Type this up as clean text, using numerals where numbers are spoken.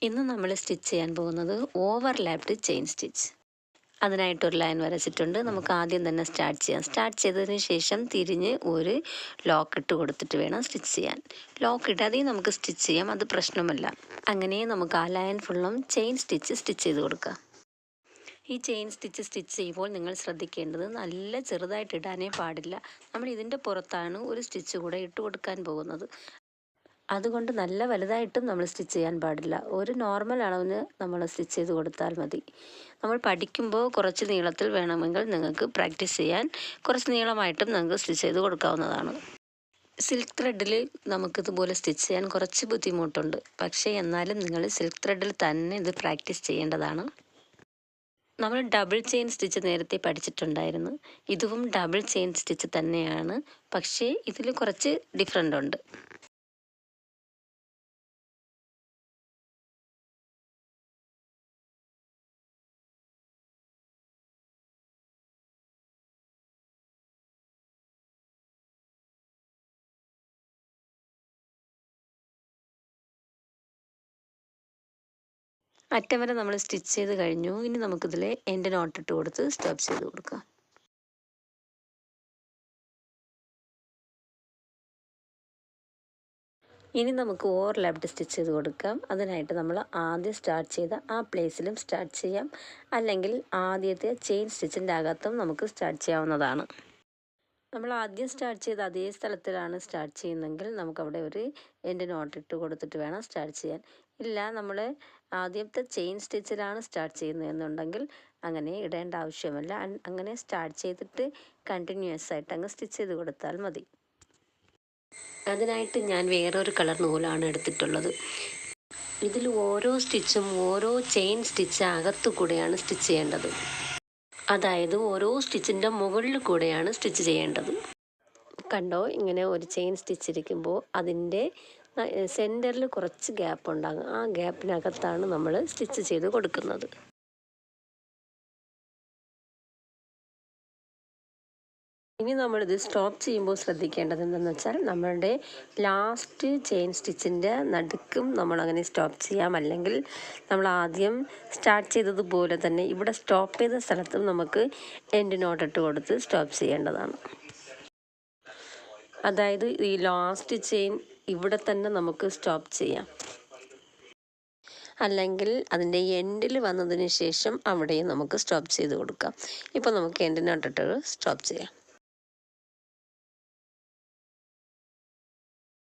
ഇന്ന് നമ്മൾ സ്റ്റിച്ച് ചെയ്യാൻ പോകുന്നത് ഓവർലാപ്ഡ് ചെയിൻ സ്റ്റിച്ച്. അതിനായിട്ടൊരു ലൈൻ വരച്ചിട്ടുണ്ട്. നമുക്ക് ആദ്യം തന്നെ സ്റ്റാർട്ട് ചെയ്യാം. സ്റ്റാർട്ട് ചെയ്തതിന് ശേഷം തിരിഞ്ഞ് ഒരു ലോക്ക് ഇട്ട് കൊടുത്തിട്ട് വേണം സ്റ്റിച്ച് ചെയ്യാൻ. ലോക്ക് ഇടാതെയും നമുക്ക് സ്റ്റിച്ച് ചെയ്യാം, അത് പ്രശ്നമല്ല. അങ്ങനെ നമുക്ക് ആ ലൈൻ ഫുള്ളും ചെയിൻ സ്റ്റിച്ച് ചെയ്ത് കൊടുക്കാം. ഈ ചെയിൻ സ്റ്റിച്ച് ചെയ്യുമ്പോൾ നിങ്ങൾ ശ്രദ്ധിക്കേണ്ടത് നല്ല ചെറുതായിട്ട് ഇടാനേ പാടില്ല. നമ്മൾ ഇതിൻ്റെ പുറത്താണ് ഒരു സ്റ്റിച്ച് കൂടെ ഇട്ട് കൊടുക്കാൻ പോകുന്നത്. അതുകൊണ്ട് നല്ല വലുതായിട്ടും നമ്മൾ സ്റ്റിച്ച് ചെയ്യാൻ പാടില്ല. ഒരു നോർമൽ അളവിന് നമ്മൾ സ്റ്റിച്ച് ചെയ്ത് കൊടുത്താൽ മതി. നമ്മൾ പഠിക്കുമ്പോൾ കുറച്ച് നീളത്തിൽ വേണമെങ്കിൽ നിങ്ങൾക്ക് പ്രാക്ടീസ് ചെയ്യാൻ കുറച്ച് നീളമായിട്ടും നിങ്ങൾക്ക് സ്റ്റിച്ച് ചെയ്ത് കൊടുക്കാവുന്നതാണ്. സിൽക്ക് ത്രെഡിൽ നമുക്കിതുപോലെ സ്റ്റിച്ച് ചെയ്യാൻ കുറച്ച് ബുദ്ധിമുട്ടുണ്ട്. പക്ഷേ എന്നാലും നിങ്ങൾ സിൽക്ക് ത്രെഡിൽ തന്നെ ഇത് പ്രാക്ടീസ് ചെയ്യേണ്ടതാണ്. നമ്മൾ ഡബിൾ ചെയിൻ സ്റ്റിച്ച് നേരത്തെ പഠിച്ചിട്ടുണ്ടായിരുന്നു. ഇതും ഡബിൾ ചെയിൻ സ്റ്റിച്ച് തന്നെയാണ്, പക്ഷേ ഇതിൽ കുറച്ച് ഡിഫറൻ്റ് ഉണ്ട്. അറ്റം വരെ നമ്മൾ സ്റ്റിച്ച് ചെയ്ത് കഴിഞ്ഞു. ഇനി നമുക്കിതിൽ എൻഡ് നോട്ട് ഇട്ട് കൊടുത്ത് സ്റ്റോപ്പ് ചെയ്ത് കൊടുക്കാം. ഇനി നമുക്ക് ഓവർലാപ്ഡ് സ്റ്റിച്ച് ചെയ്ത് കൊടുക്കാം. അതിനായിട്ട് നമ്മൾ ആദ്യം സ്റ്റാർട്ട് ചെയ്ത ആ പ്ലേസിലും സ്റ്റാർട്ട് ചെയ്യാം, അല്ലെങ്കിൽ ആദ്യത്തെ ചെയിൻ സ്റ്റിച്ചിൻ്റെ അകത്തും നമുക്ക് സ്റ്റാർട്ട് ചെയ്യാവുന്നതാണ്. നമ്മൾ ആദ്യം സ്റ്റാർട്ട് ചെയ്ത അതേ സ്ഥലത്തിലാണ് സ്റ്റാർട്ട് ചെയ്യുന്നതെങ്കിൽ നമുക്കവിടെ ഒരു എൻഡ് നോട്ട് ഇട്ട് കൊടുത്തിട്ട് വേണം സ്റ്റാർട്ട് ചെയ്യാൻ. ഇല്ല, നമ്മൾ ആദ്യത്തെ ചെയിൻ സ്റ്റിച്ചിലാണ് സ്റ്റാർട്ട് ചെയ്യുന്നതെന്നുണ്ടെങ്കിൽ അങ്ങനെ ഇടേണ്ട ആവശ്യമില്ല. അങ്ങനെ സ്റ്റാർട്ട് ചെയ്തിട്ട് കണ്ടിന്യൂസ് ആയിട്ട് അങ്ങ് സ്റ്റിച്ച് ചെയ്ത് കൊടുത്താൽ മതി. അതിനായിട്ട് ഞാൻ വേറൊരു കളർ നൂലാണ് എടുത്തിട്ടുള്ളത്. ഇതിൽ ഓരോ സ്റ്റിച്ചും ഓരോ ചെയിൻ സ്റ്റിച്ച് അകത്തു കൂടെയാണ് സ്റ്റിച്ച് ചെയ്യേണ്ടത്. അതായത് ഓരോ സ്റ്റിച്ചിൻ്റെ മുകളിൽ കൂടെയാണ് സ്റ്റിച്ച് ചെയ്യേണ്ടത്. കണ്ടോ, ഇങ്ങനെ ഒരു ചെയിൻ സ്റ്റിച്ച് ഇരിക്കുമ്പോൾ അതിൻ്റെ സെൻറ്ററിൽ കുറച്ച് ഗ്യാപ്പ് ഉണ്ടാകും. ആ ഗ്യാപ്പിനകത്താണ് നമ്മൾ സ്റ്റിച്ച് ചെയ്ത് കൊടുക്കുന്നത്. ഇനി നമ്മളിത് സ്റ്റോപ്പ് ചെയ്യുമ്പോൾ ശ്രദ്ധിക്കേണ്ടത് എന്തെന്ന് വെച്ചാൽ, നമ്മളുടെ ലാസ്റ്റ് ചെയിൻ സ്റ്റിച്ചിൻ്റെ നടുക്കും നമ്മളങ്ങനെ സ്റ്റോപ്പ് ചെയ്യാം. അല്ലെങ്കിൽ നമ്മൾ ആദ്യം സ്റ്റാർട്ട് ചെയ്തതുപോലെ തന്നെ ഇവിടെ സ്റ്റോപ്പ് ചെയ്ത സ്ഥലത്തും നമുക്ക് എൻഡ് നോട്ട് ഇട്ട് കൊടുത്ത് സ്റ്റോപ്പ് ചെയ്യേണ്ടതാണ്. അതായത് ഈ ലാസ്റ്റ് ചെയിൻ ഇവിടെ തന്നെ നമുക്ക് സ്റ്റോപ്പ് ചെയ്യാം, അല്ലെങ്കിൽ അതിൻ്റെ എൻഡിൽ വന്നതിന് ശേഷം അവിടെയും നമുക്ക് സ്റ്റോപ്പ് ചെയ്ത് കൊടുക്കാം. ഇപ്പോൾ നമുക്ക് എൻഡ് നോട്ട് ഇട്ട് സ്റ്റോപ്പ് ചെയ്യാം.